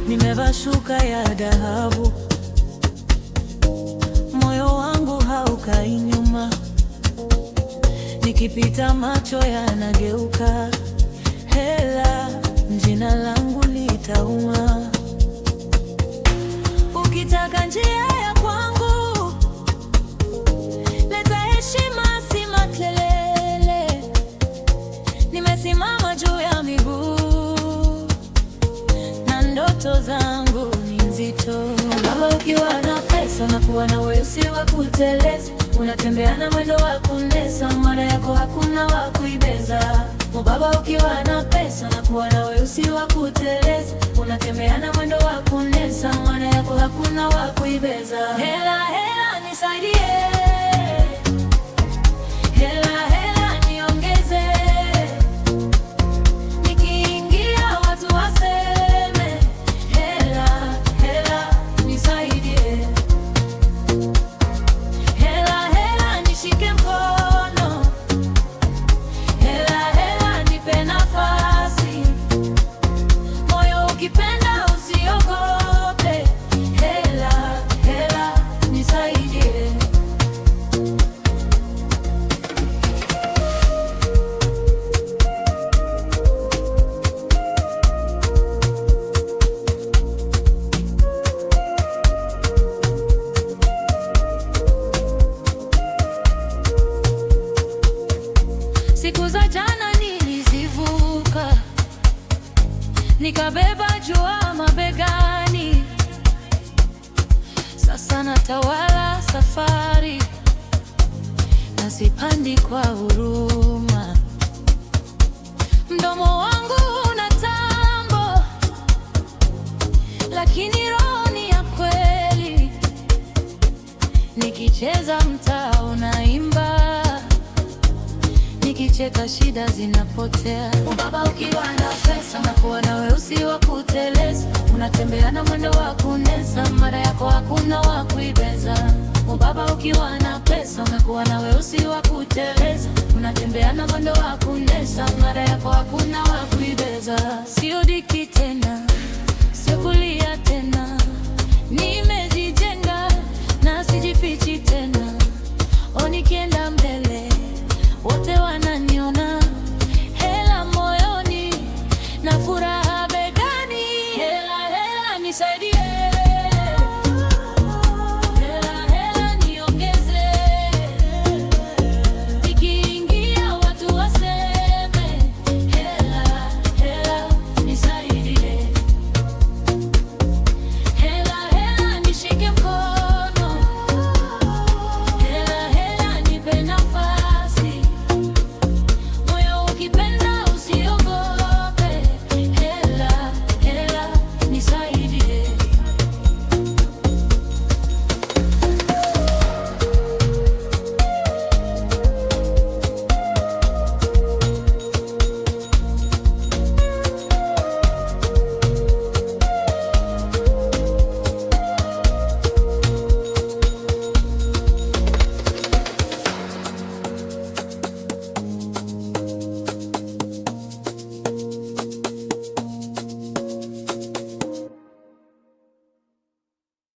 nimevaa shuka ya dhahabu, moyo wangu haukai nyuma, nikipita macho yanageuka. Hela, jina langu litauma. Ukitaka njia ya kwangu, leta heshima, si makelele. Nimesimama juu ya miguu na ndoto zangu ni nzito. Baba, ukiwa na pesa na kuwa na wewe si wa kuteleza, unatembea na mwendo wa kunesa, mara yako hakuna wa kuibeza. Baba, ukiwa na pesa na kuwa na wewe si wa kuteleza, unatembea na mwendo wa kunesa, mara yako hakuna wa kuibeza. Hela, hela nisaidie, hela, hela niongeze, nikiingia watu waseme, hela, hela nisaidie, hela, hela nishike mkono, hela, hela nipe nafasi, moyo ukipenda usiogope, hela, hela nisaidie. Siku za jana nilizivuka, nikabeba jua mabegani. Sasa natawala safari, na sipandi kwa huruma. Mdomo wangu una tambo, lakini roho ni ya kweli. Nikicheza mtaa unaimba, nikicheka shida zinapotea. Baba, ukiwa na pesa na kuwa na wewe si wa kuteleza, unatembea na mwendo wa kunesa, mara yako hakuna wa kuibeza. Baba, ukiwa na pesa na kuwa na wewe si wa kuteleza, unatembea na mwendo wa kunesa, mara yako hakuna wa kuibeza.